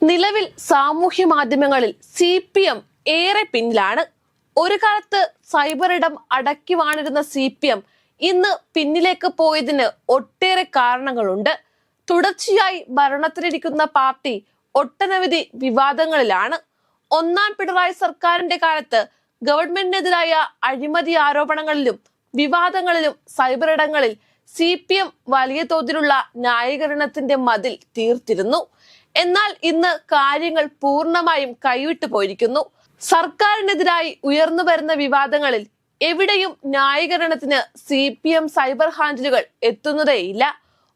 നിലവിൽ സാമൂഹ്യ മാധ്യമങ്ങളിൽ CPM ഏറെ പിന്നിലാണ്. ഒരു കാലത്ത് സൈബർ ഇടം അടക്കി വാണിരുന്ന CPM ഇന്ന് പിന്നിലേക്ക് പോയതിന് ഒട്ടേറെ കാരണങ്ങളുണ്ട്. തുടർച്ചയായി ഭരണത്തിലിരിക്കുന്ന പാർട്ടി ഒട്ടനവധി വിവാദങ്ങളിലാണ്. ഒന്നാം പിണറായി സർക്കാരിന്റെ കാലത്ത് ഗവൺമെന്റിനെതിരായ അഴിമതി ആരോപണങ്ങളിലും വിവാദങ്ങളിലും സൈബർ ഇടങ്ങളിൽ CPM വലിയ തോതിലുള്ള ന്യായീകരണത്തിന്റെ മതിൽ തീർത്തിരുന്നു. എന്നാൽ ഇന്ന് കാര്യങ്ങൾ പൂർണ്ണമായും കൈവിട്ടു പോയിരിക്കുന്നു. സർക്കാരിനെതിരായി ഉയർന്നു വരുന്ന വിവാദങ്ങളിൽ എവിടെയും ന്യായീകരണത്തിന് CPM സൈബർ ഹാൻഡിലുകൾ എത്തുന്നതേയില്ല.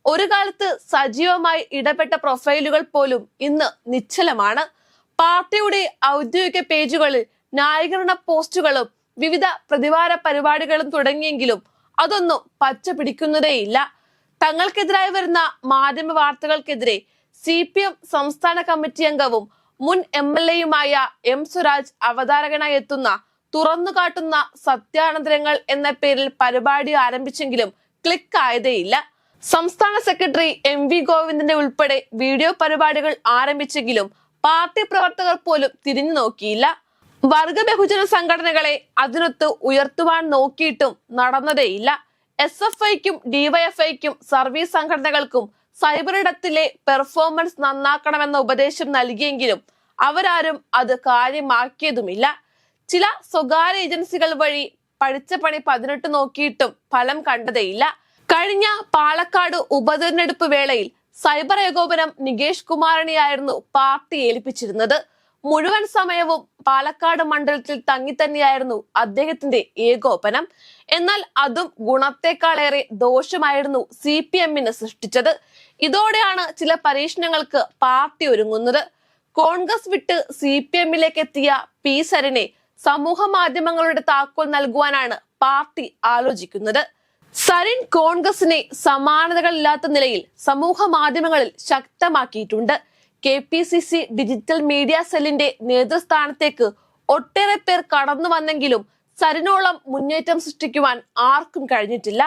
ഒരു കാലത്ത് സജീവമായി ഇടപെട്ട പ്രൊഫൈലുകൾ പോലും ഇന്ന് നിശ്ചലമാണ്. പാർട്ടിയുടെ ഔദ്യോഗിക പേജുകളിൽ ന്യായീകരണ പോസ്റ്റുകളും വിവിധ പ്രതിവാര പരിപാടികളും തുടങ്ങിയെങ്കിലും അതൊന്നും പച്ച പിടിക്കുന്നതേയില്ല. തങ്ങൾക്കെതിരായി വരുന്ന മാധ്യമ വാർത്തകൾക്കെതിരെ CPM സംസ്ഥാന കമ്മിറ്റി അംഗവും മുൻ MLA-യുമായ M. സ്വരാജ് അവതാരകനായി എത്തുന്ന തുറന്നു കാട്ടുന്ന സത്യാനന്തരങ്ങൾ എന്ന പേരിൽ പരിപാടി ആരംഭിച്ചെങ്കിലും ക്ലിക്ക് ആയതേയില്ല. സംസ്ഥാന സെക്രട്ടറി MV ഗോവിന്ദന്റെ ഉൾപ്പെടെ വീഡിയോ പരിപാടികൾ ആരംഭിച്ചെങ്കിലും പാർട്ടി പ്രവർത്തകർ പോലും തിരിഞ്ഞു നോക്കിയില്ല. വർഗ ബഹുജന സംഘടനകളെ അതിനൊത്ത് ഉയർത്തുവാൻ നോക്കിയിട്ടും നടന്നതേയില്ല. SFIക്കും DYFIക്കും സർവീസ് സംഘടനകൾക്കും സൈബർ ഇടത്തിലെ പെർഫോമൻസ് നന്നാക്കണമെന്ന ഉപദേശം നൽകിയെങ്കിലും അവരാരും അത് കാര്യമാക്കിയതുമില്ല. ചില സ്വകാര്യ ഏജൻസികൾ വഴി പഠിച്ച പണി 18 നോക്കിയിട്ടും ഫലം കണ്ടതേയില്ല. കഴിഞ്ഞ പാലക്കാട് ഉപതെരഞ്ഞെടുപ്പ് വേളയിൽ സൈബർ ഏകോപനം നികേഷ് കുമാറിനെയായിരുന്നു പാർട്ടി ഏൽപ്പിച്ചിരുന്നത്. മുഴുവൻ സമയവും പാലക്കാട് മണ്ഡലത്തിൽ തങ്ങി തന്നെയായിരുന്നു അദ്ദേഹത്തിന്റെ ഏകോപനം. എന്നാൽ അതും ഗുണത്തെക്കാളേറെ ദോഷമായിരുന്നു CPM-ന് സൃഷ്ടിച്ചത്. ഇതോടെയാണ് ചില പരീക്ഷണങ്ങൾക്ക് പാർട്ടി ഒരുങ്ങുന്നത്. കോൺഗ്രസ് വിട്ട് CPM-ലേക്ക് എത്തിയ P. സരിനെ സമൂഹ മാധ്യമങ്ങളുടെ താക്കോൽ നൽകുവാനാണ് പാർട്ടി ആലോചിക്കുന്നത്. സരിൻ കോൺഗ്രസിനെ സമാനതകളില്ലാത്ത നിലയിൽ സമൂഹ മാധ്യമങ്ങളിൽ ശക്തമാക്കിയിട്ടുണ്ട്. KPCC ഡിജിറ്റൽ മീഡിയ സെല്ലിന്റെ നേതൃസ്ഥാനത്തേക്ക് ഒട്ടേറെ പേർ കടന്നു വന്നെങ്കിലും സരിനോളം മുന്നേറ്റം സൃഷ്ടിക്കുവാൻ ആർക്കും കഴിഞ്ഞിട്ടില്ല.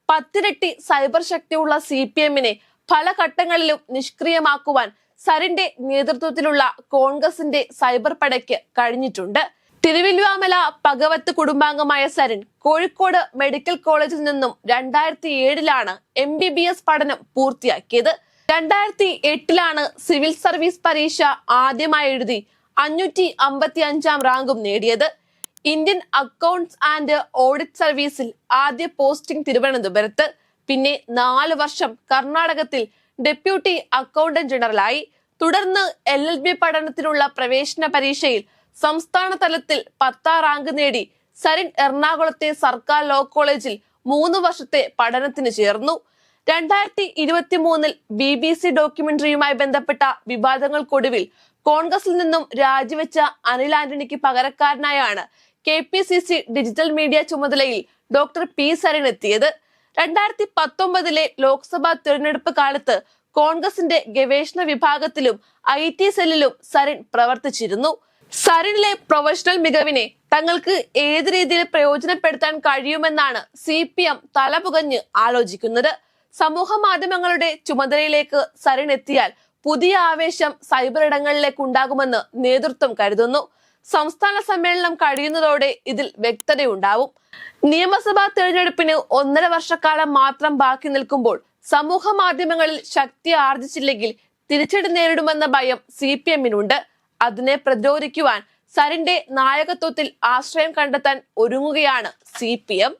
10 ഇരട്ടി സൈബർ ശക്തിയുള്ള CPM-നെ പല ഘട്ടങ്ങളിലും നിഷ്ക്രിയമാക്കുവാൻ സരിന്റെ നേതൃത്വത്തിലുള്ള കോൺഗ്രസിന്റെ സൈബർ പടയ്ക്ക് കഴിഞ്ഞിട്ടുണ്ട്. തിരുവല്ലുവാമല പകവത്ത് കുടുംബാംഗമായ സരിൻ കോഴിക്കോട് മെഡിക്കൽ കോളേജിൽ നിന്നും 2007-ലാണ് MBBS പഠനം പൂർത്തിയാക്കിയത്. 2008-ലാണ് സിവിൽ സർവീസ് പരീക്ഷ ആദ്യമായി എഴുതി 555-ാം റാങ്കും നേടിയത്. ഇന്ത്യൻ അക്കൗണ്ട്സ് ആൻഡ് ഓഡിറ്റ് സർവീസിൽ ആദ്യ പോസ്റ്റിംഗ് തിരുവനന്തപുരത്ത്, പിന്നെ 4 വർഷം കർണാടകത്തിൽ ഡെപ്യൂട്ടി അക്കൗണ്ടന്റ് ജനറലായി. തുടർന്ന് LLB പഠനത്തിനുള്ള പ്രവേശന പരീക്ഷയിൽ സംസ്ഥാന തലത്തിൽ 10ാം റാങ്ക് നേടി സരിൻ എറണാകുളത്തെ സർക്കാർ ലോ കോളേജിൽ 3 വർഷത്തെ പഠനത്തിന് ചേർന്നു. 2023-ൽ BBC ഡോക്യുമെന്ററിയുമായി ബന്ധപ്പെട്ട വിവാദങ്ങൾക്കൊടുവിൽ കോൺഗ്രസിൽ നിന്നും രാജിവെച്ച അനിൽ ആന്റണിക്ക് പകരക്കാരനായാണ് KPCC ഡിജിറ്റൽ മീഡിയ ചുമതലയിൽ ഡോക്ടർ P. സരിൻ എത്തിയത്. 2019-ലെ ലോക്സഭാ തിരഞ്ഞെടുപ്പ് കാലത്ത് കോൺഗ്രസിന്റെ ഗവേഷണ വിഭാഗത്തിലും IT സെല്ലിലും സരിൻ പ്രവർത്തിച്ചിരുന്നു. സരിനിലെ പ്രൊഫഷണൽ മികവിനെ തങ്ങൾക്ക് ഏത് രീതിയിൽ പ്രയോജനപ്പെടുത്താൻ കഴിയുമെന്നാണ് CPM തലപുകഞ്ഞ് ആലോചിക്കുന്നത്. സമൂഹ മാധ്യമങ്ങളുടെ ചുമതലയിലേക്ക് സരിൻ എത്തിയാൽ പുതിയ ആവേശം സൈബർ ഇടങ്ങളിലേക്ക് ഉണ്ടാകുമെന്ന് നേതൃത്വം കരുതുന്നു. സംസ്ഥാന സമ്മേളനം കഴിയുന്നതോടെ ഇതിൽ വ്യക്തതയുണ്ടാവും. നിയമസഭാ തെരഞ്ഞെടുപ്പിന് 1.5 വർഷക്കാലം മാത്രം ബാക്കി നിൽക്കുമ്പോൾ സമൂഹ മാധ്യമങ്ങളിൽ ശക്തി ആർജിച്ചില്ലെങ്കിൽ തിരിച്ചടി നേരിടുമെന്ന ഭയം CPM-നുണ്ട്. അതിനെ പ്രതിരോധിക്കുവാൻ സരിന്റെ നായകത്വത്തിൽ ആശ്രയം കണ്ടെത്താൻ ഒരുങ്ങുകയാണ് CPM.